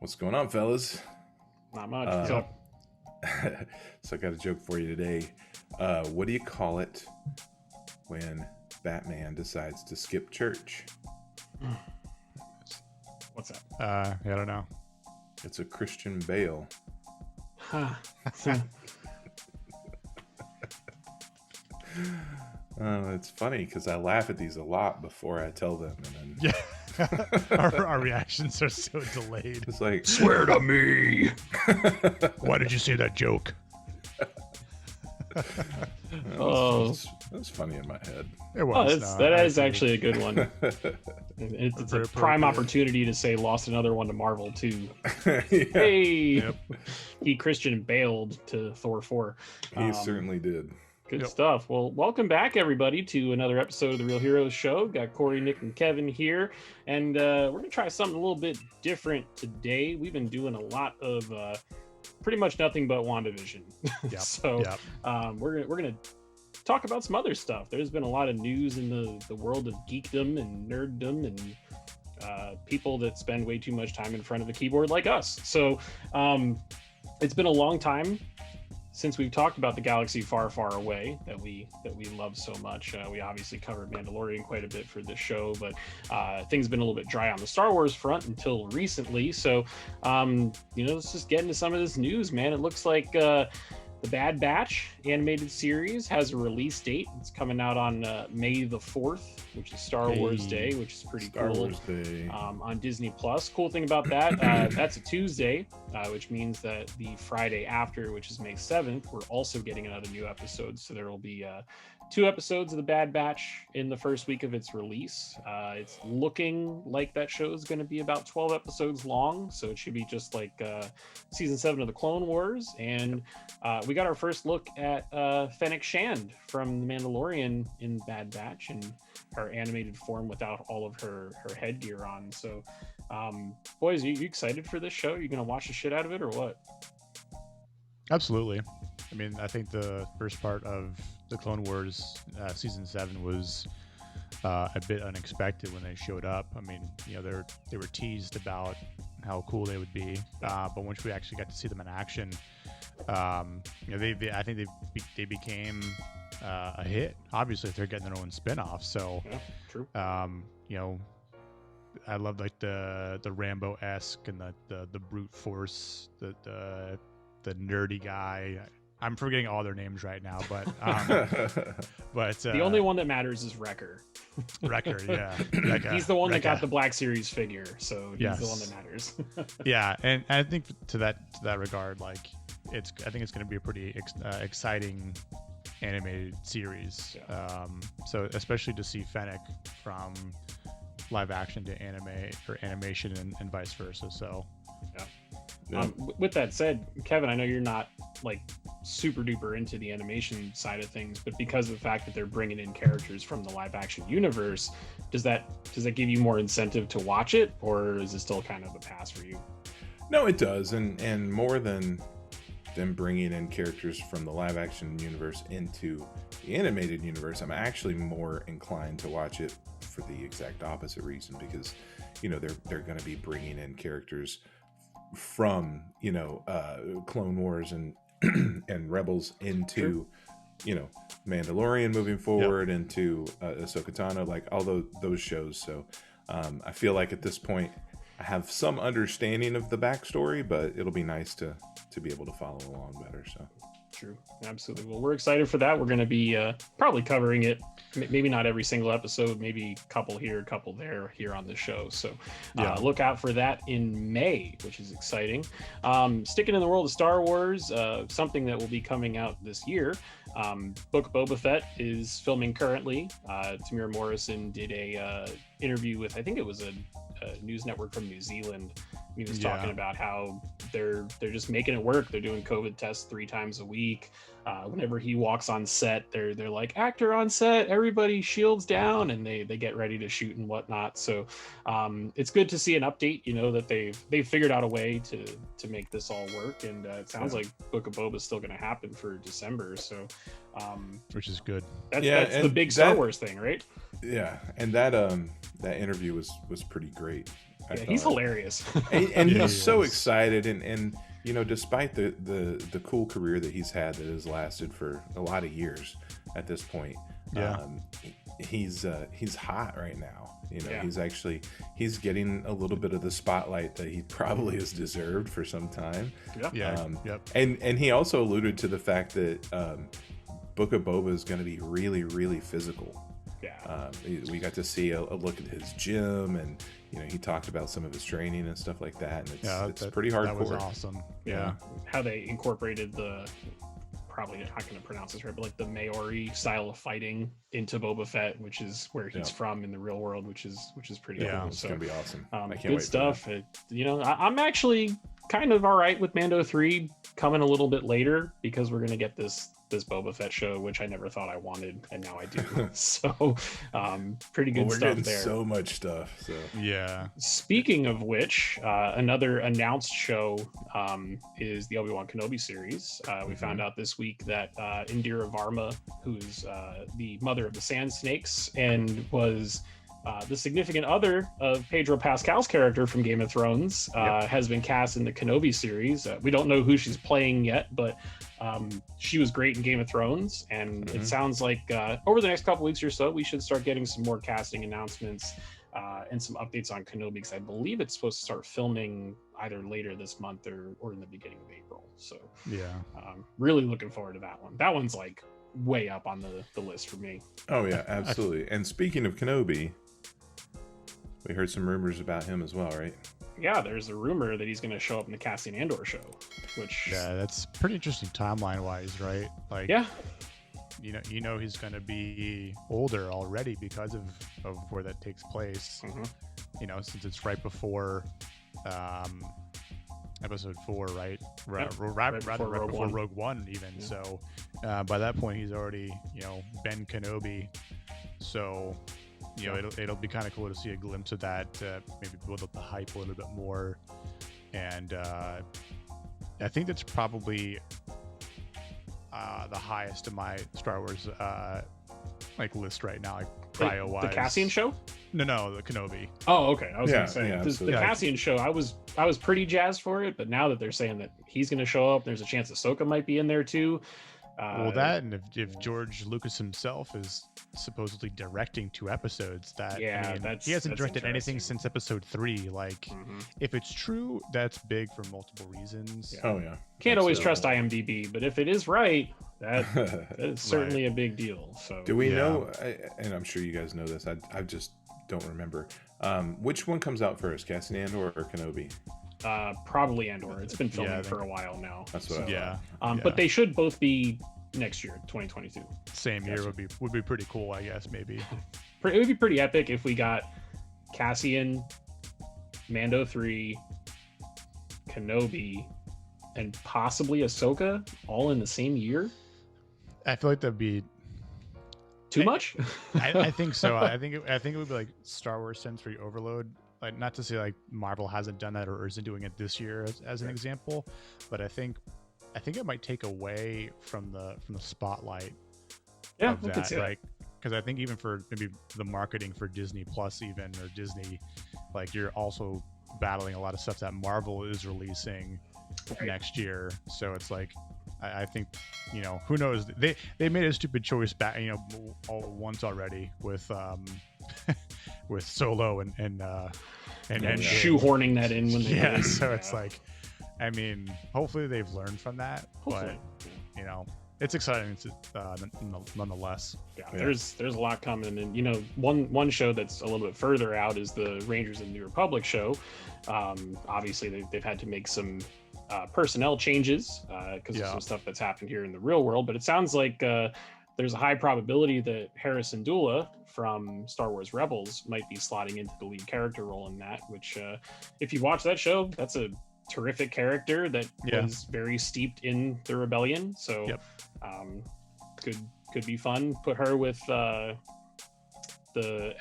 What's going on, fellas? Not much. What's up? So I got a joke for you today. What do you call it when Batman decides to skip church? What's that? I don't know. It's a Christian Bale. Huh. It's funny because I laugh at these a lot before I tell them, and then Yeah. our reactions are so delayed. it's like, Swear to me. Why did you say that joke? that's funny in my head. It was. That is actually a good one. It's a prime opportunity to say lost another one to Marvel too. Yeah, Hey, Yep. he Christian bailed to Thor 4. he certainly did. Good Yep. stuff. Well, welcome back, everybody, to another episode of the Real Heroes Show. Got Corey, Nick, and Kevin here, and we're gonna try something a little bit different today. We've been doing a lot of pretty much nothing but WandaVision. Yep. So Yep. we're gonna talk about some other stuff. There's been a lot of news in the world of geekdom and nerddom and people that spend way too much time in front of a keyboard like us. So it's been a long time since we've talked about the galaxy far, far away that we love so much. We obviously covered Mandalorian quite a bit for this show, but things have been a little bit dry on the Star Wars front until recently. So, let's just get into some of this news, man. It looks like the Bad Batch animated series has a release date. It's coming out on May the 4th, which is Star Wars Day, which is pretty Star cool. Wars Day. On Disney Plus. Cool thing about that, that's a Tuesday, which means that the Friday after, which is May 7th, we're also getting another new episode. So there will be 2 episodes of the Bad Batch in the first week of its release. It's looking like that show is going to be about 12 episodes long, so it should be just like season 7 of the Clone Wars. And we got our first look at Fennec Shand from The Mandalorian in Bad Batch in her animated form without all of her headgear on. So boys, are you excited for this show? You gonna watch the shit out of it or what? Absolutely. I mean, I think the first part of the Clone Wars season 7 was a bit unexpected when they showed up. I mean, they were teased about how cool they would be, but once we actually got to see them in action, I think they became a hit. Obviously, if they're getting their own spin-off. So, Yeah, true. I love like the Rambo-esque and the brute force, the nerdy guy. I'm forgetting all their names right now, but The only one that matters is Wrecker. Wrecker, yeah. Wrecker, He's the one that got Wrecker. the Black Series figure, so he's Yes. the one that matters. Yeah, and I think to that regard, like I think it's going to be a pretty exciting animated series. Yeah. So especially to see Fennec from live action to animation and vice versa. So Yeah. With that said, Kevin, I know you're not like super duper into the animation side of things, but because of the fact that they're bringing in characters from the live action universe, does that give you more incentive to watch it, or is it still kind of a pass for you? No, it does, and more than them bringing in characters from the live action universe into the animated universe, I'm actually more inclined to watch it for the exact opposite reason, because they're going to be bringing in characters from Clone Wars and and Rebels into Mandalorian moving forward, into Ahsoka Tano, like all those shows. So I feel like at this point I have some understanding of the backstory, but it'll be nice to be able to follow along better. So True. Absolutely. Well, we're excited for that. We're going to be probably covering it, maybe not every single episode, maybe a couple here, a couple there here on the show. So look out for that in May, which is exciting. Sticking in the world of Star Wars, something that will be coming out this year. Book of Boba Fett is filming currently. Tamir Morrison did a interview with, I think it was a news network from New Zealand. He was talking about how they're just making it work. They're doing COVID tests 3 times a week. Whenever he walks on set, they're like, actor on set, everybody shields down, and they get ready to shoot and whatnot. So it's good to see an update, that they've figured out a way to make this all work. And it sounds like Book of Boba is still going to happen for December. So which is good. That's the big Star Wars thing, right? yeah, and that interview was pretty great. He's hilarious. and Yeah, he's he so is. excited, and despite the cool career that he's had that has lasted for a lot of years at this point, Yeah. he's hot right now. Yeah. He's getting a little bit of the spotlight that he probably has deserved for some time. Yeah. And he also alluded to the fact that Book of Boba is going to be really, really physical. Yeah. We got to see a look at his gym, and he talked about some of his training and stuff like that, and it's pretty hardcore. That was awesome. Yeah. How they incorporated the, probably not going to pronounce this right, but like the Maori style of fighting into Boba Fett, which is where he's from in the real world, which is pretty cool. It's So gonna be awesome. I can't good wait stuff. I'm actually kind of all right with Mando 3 coming a little bit later, because we're gonna get this Boba Fett show, which I never thought I wanted, and now I do. So pretty good we're stuff getting there. so much stuff. So Yeah. Speaking of which, another announced show is the Obi-Wan Kenobi series. We found out this week that Indira Varma, who's the mother of the Sand Snakes and was the significant other of Pedro Pascal's character from Game of Thrones, has been cast in the Kenobi series. We don't know who she's playing yet, but she was great in Game of Thrones, and it sounds like over the next couple weeks or so, we should start getting some more casting announcements and some updates on Kenobi, because I believe it's supposed to start filming either later this month or in the beginning of April. So really looking forward to that one. That one's like way up on the list for me. Oh yeah, absolutely. And speaking of Kenobi, we heard some rumors about him as well, right? Yeah, there's a rumor that he's going to show up in the Cassian Andor show, which that's pretty interesting timeline wise, right? Like, he's going to be older already because of where that takes place. Since it's right before episode 4, right? Right before Rogue One even. Yeah. So by that point, he's already Ben Kenobi. So it'll be kind of cool to see a glimpse of that, maybe build up the hype a little bit more. And I think that's probably the highest of my Star Wars list right now, like prio wise. The Cassian show? No, the Kenobi. Oh, okay. I was gonna say the Yeah. Cassian show. I was pretty jazzed for it, but now that they're saying that he's gonna show up, there's a chance Ahsoka might be in there too. Well, that, and if George Lucas himself is supposedly directing 2 episodes, he hasn't directed anything since episode 3. Like, if it's true, that's big for multiple reasons. Oh yeah, can't always trust IMDb, but if it is right, that is certainly a big deal. So do we know? And I'm sure you guys know this. I just don't remember. Which one comes out first, Cassian Andor or Kenobi? Probably Andor. It's been filming for a while now. That's what I thought. But they should both be next year, 2022. Same year would be pretty cool, I guess. Maybe it would be pretty epic if we got Cassian, Mando 3, Kenobi, and possibly Ahsoka all in the same year. I feel like that'd be too much. I think so. I think it would be like Star Wars sensory overload. Like, not to say like Marvel hasn't done that or isn't doing it this year as an example, but I think it might take away from the spotlight of that, like, because I think even for maybe the marketing for Disney Plus even, or Disney, like, you're also battling a lot of stuff that Marvel is releasing next year. So it's like, I think, who knows? They made a stupid choice back, once already with with Solo and shoehorning that in when they did. So it's like, I mean, hopefully they've learned from that. Hopefully. But it's exciting nonetheless. There's a lot coming, and one show that's a little bit further out is the Rangers of the New Republic show. Obviously they've had to make some personnel changes because of some stuff that's happened here in the real world, but it sounds like there's a high probability that Harrison Dula from Star Wars Rebels might be slotting into the lead character role in that, which if you watch that show, that's a terrific character that was very steeped in the rebellion. So could be fun. Put her with the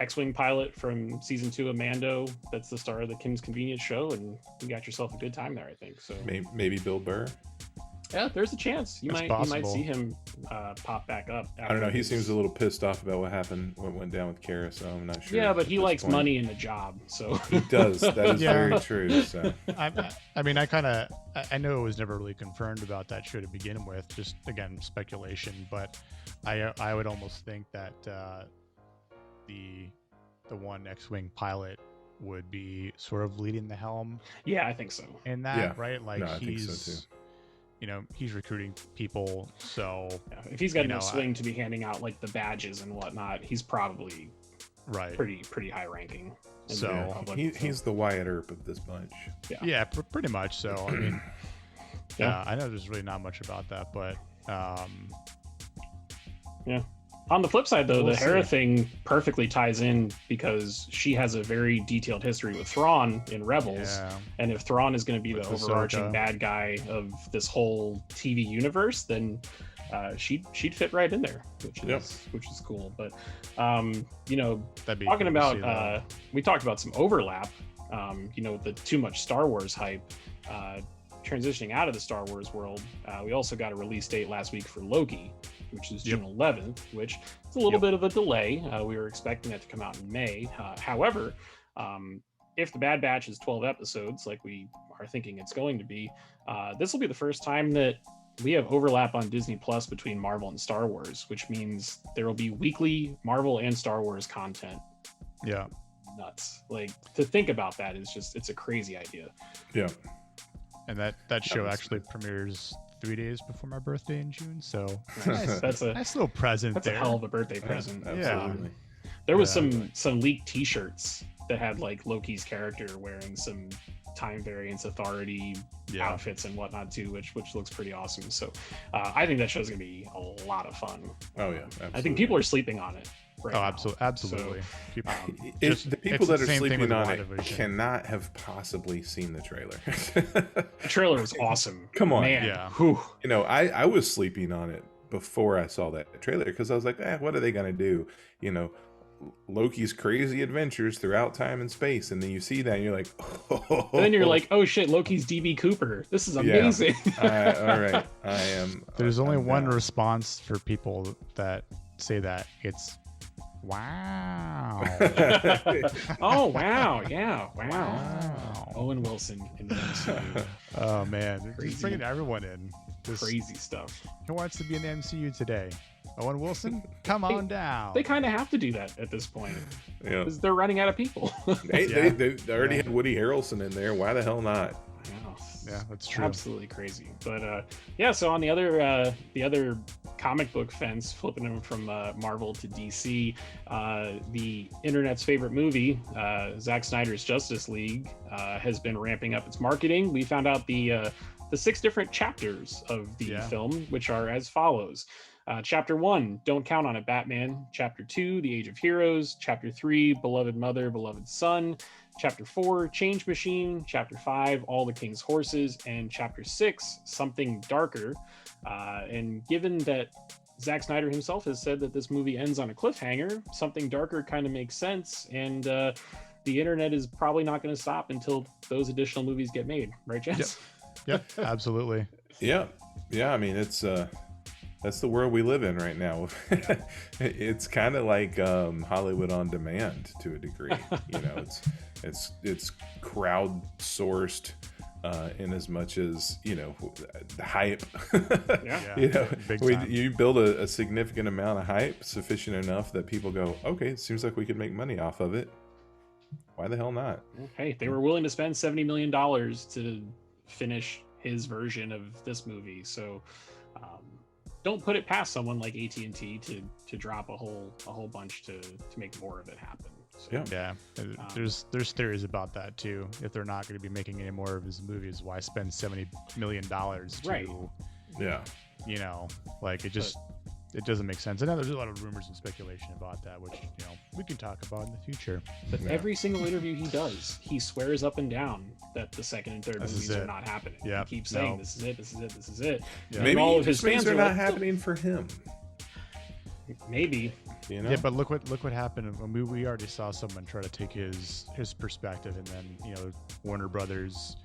X-Wing pilot from season 2 of Mando, that's the star of the Kim's Convenience show, and you got yourself a good time there, I think. So maybe Bill Burr. Yeah, there's a chance you might see him pop back up. I don't know. He seems a little pissed off about what went down with Kara, so I'm not sure. Yeah, but he likes money and a job, so he does. That is very true. So I mean, I know it was never really confirmed about that show to begin with. Just again, speculation. But I would almost think that the one X-wing pilot would be sort of leading the helm. Yeah, I think so. In that, right? Like I think so too. He's recruiting people, so if he's got no swing to be handing out like the badges and whatnot, he's probably pretty high ranking. So he's the Wyatt Earp of this bunch. Yeah, pretty much. So I mean, I know there's really not much about that, but yeah. On the flip side, though, the Hera thing perfectly ties in because she has a very detailed history with Thrawn in Rebels. Yeah. And if Thrawn is going to be the overarching bad guy of this whole TV universe, then she'd fit right in there, which is cool. But talking about we talked about some overlap. The too much Star Wars hype. Transitioning out of the Star Wars world, we also got a release date last week for Loki, which is June 11th, which is a little bit of a delay. We were expecting that to come out in May. However, if the Bad Batch is 12 episodes, like we are thinking it's going to be, this will be the first time that we have overlap on Disney Plus between Marvel and Star Wars, which means there will be weekly Marvel and Star Wars content. Yeah. Nuts. Like, to think about that is it's a crazy idea. Yeah. And that show actually premieres 3 days before my birthday in June, so that's a nice little present. That's a hell of a birthday present. Absolutely. There was some leaked T-shirts that had like Loki's character wearing some Time Variance Authority outfits and whatnot too, which looks pretty awesome. So I think that show's gonna be a lot of fun. Oh yeah, absolutely. I think people are sleeping on it. Right now. Absolutely. So, the people that are sleeping on it cannot have possibly seen the trailer. The trailer was awesome. Come on, man. Yeah. Whew. I was sleeping on it before I saw that trailer because I was like, what are they gonna do? Loki's crazy adventures throughout time and space, and then you see that and you're like, oh. And then you're like, oh shit, Loki's DB Cooper. This is amazing. All right, I am. There's only one response for people that say that. It's wow. Oh wow, yeah, wow. Owen Wilson in the MCU. Oh man, he's bringing everyone in. Crazy stuff. Who wants to be in the MCU today? Owen Wilson, come on down. They kind of have to do that at this point. Yeah, because they're running out of people. They already had Woody Harrelson in there. Why the hell not? Yeah, that's true. Absolutely crazy. But so on the other comic book fence, flipping them from Marvel to DC, the internet's favorite movie, Zack Snyder's Justice League, has been ramping up its marketing. We found out the 6 different chapters of the film, which are as follows. Chapter 1, Don't Count on It, Batman. Chapter 2, The Age of Heroes. Chapter 3, Beloved Mother, Beloved Son. Chapter 4, Change Machine. Chapter 5, All the King's Horses. And Chapter 6, Something Darker. And given that Zack Snyder himself has said that this movie ends on a cliffhanger, Something Darker kind of makes sense. And the internet is probably not going to stop until those additional movies get made. Right, Jens? Yep, absolutely. Yeah. I mean, it's... That's the world we live in right now. It's kind of like Hollywood on demand to a degree. It's crowdsourced in as much as the hype. You build a significant amount of hype, sufficient enough that people go, okay, it seems like we could make money off of it. Why the hell not? Hey, they were willing to spend $70 million to finish his version of this movie, so. Don't put it past someone like AT&T to drop a whole bunch to make more of it happen. So, yeah. There's theories about that too. If they're not going to be making any more of his movies, why spend $70 million to? Right. It doesn't make sense. I know there's a lot of rumors and speculation about that, which we can talk about in the future. But every single interview he does, he swears up and down that the second and third movies are not happening. Yeah, he keeps saying this is it. Yeah. Maybe all of his fans are not happening for him. Maybe. Yeah, but look what happened. We already saw someone try to take his perspective, and then Warner Brothers.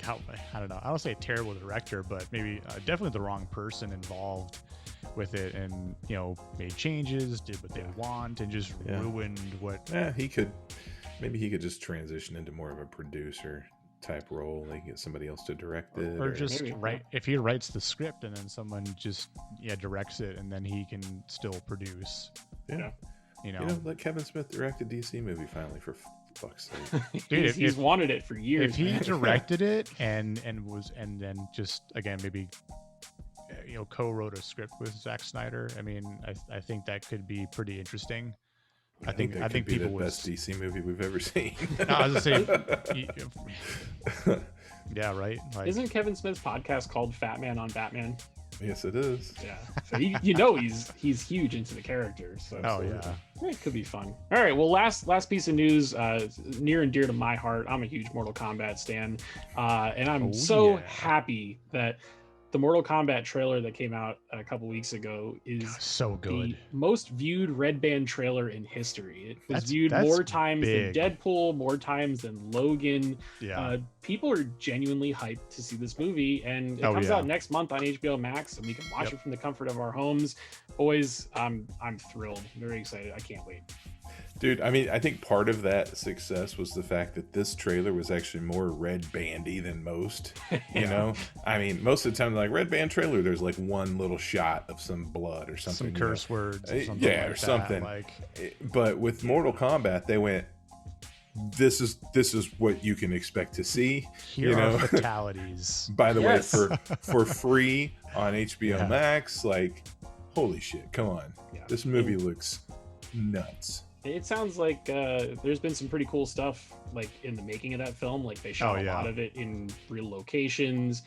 how, I don't know, I don't say a terrible director, but maybe definitely the wrong person involved with it, and made changes, did what they want, and just ruined what. Yeah, maybe he could just transition into more of a producer type role, like get somebody else to direct it, or just write. If he writes the script and then someone just directs it, and then he can still produce. Yeah. Let Kevin Smith direct a DC movie finally, for fuck's sake. Dude, he's wanted it for years. If he directed it and then just again maybe co-wrote a script with Zack Snyder, I mean, I think that could be pretty interesting. I think people the best DC movie we've ever seen. No, I was gonna say, yeah, right. Like, isn't Kevin Smith's podcast called Fat Man on Batman? Yes, it is. Yeah, so he's huge into the character. So it could be fun. All right, well, last piece of news, near and dear to my heart. I'm a huge Mortal Kombat stan, and I'm happy that the Mortal Kombat trailer that came out a couple weeks ago is so good. The most viewed red band trailer in history. It was viewed more times than Deadpool, more times than Logan. Yeah. People are genuinely hyped to see this movie, and it comes out next month on HBO Max, and we can watch it from the comfort of our homes. Boys, I'm thrilled. Very excited. I can't wait. Dude, I mean, I think part of that success was the fact that this trailer was actually more red bandy than most. You know, I mean, most of the time, like red band trailer, there's like one little shot of some blood or something, some curse words, or something or something. But with Mortal Kombat, they went, "This is what you can expect to see." Here are fatalities. By the way, for free on HBO Max, like, holy shit! Come on, this movie looks nuts. It sounds like there's been some pretty cool stuff like in the making of that film. Like they shot a lot of it in real locations.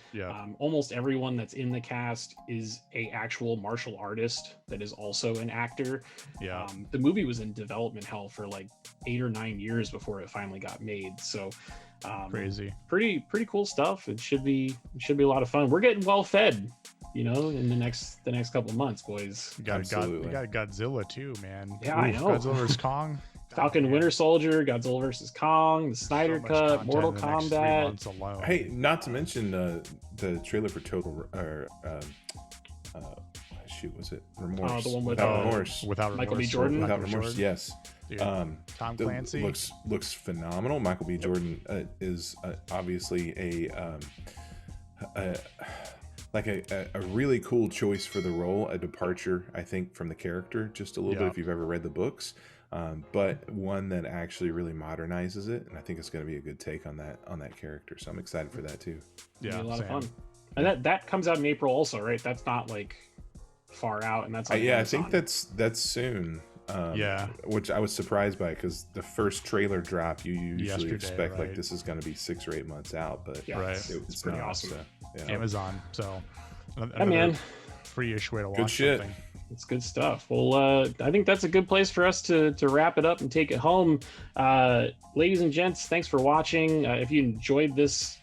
Almost everyone that's in the cast is a actual martial artist that is also an actor. The movie was in development hell for like 8 or 9 years before it finally got made. So crazy, pretty cool stuff. It should be a lot of fun. We're getting well fed, in the next couple of months, boys. You got Godzilla too, man. Yeah, I know. Godzilla vs Kong, Falcon Winter Soldier, Godzilla vs Kong, the Snyder Cut, Mortal Kombat. Hey, not to mention the trailer for Total was it Remorse? The one Without Remorse. Without Michael B. Jordan. Without Remorse, yes. Dude, Tom Clancy looks phenomenal. Michael B. Jordan is obviously a really cool choice for the role, a departure, I think, from the character just a little bit if you've ever read the books, but one that actually really modernizes it, and I think it's going to be a good take on that character. So I'm excited for that too. Yeah, a lot of fun. And that comes out in April also, right? That's not like far out, and that's on I think that's soon. Which I was surprised by, because the first trailer drop you usually expect like this is going to be 6 or 8 months out, but it's pretty awesome. So, Amazon, so man, free-ish way to watch good shit. Something. It's good stuff. Well, I think that's a good place for us to wrap it up and take it home. Ladies and gents, thanks for watching. If you enjoyed this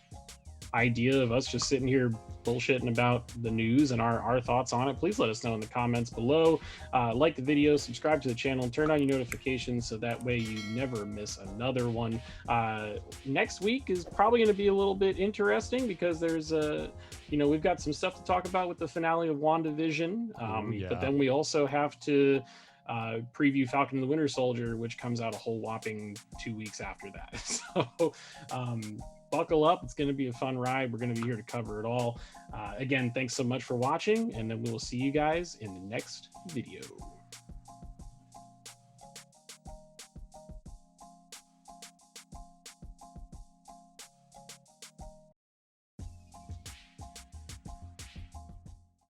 idea of us just sitting here bullshitting about the news and our thoughts on it, please let us know in the comments below. Like the video, subscribe to the channel, and turn on your notifications so that way you never miss another one. Next week is probably going to be a little bit interesting, because there's we've got some stuff to talk about with the finale of WandaVision, but then we also have to preview Falcon and the Winter Soldier, which comes out a whole whopping 2 weeks after that. So buckle up. It's going to be a fun ride. We're going to be here to cover it all. Again, thanks so much for watching, and then we will see you guys in the next video.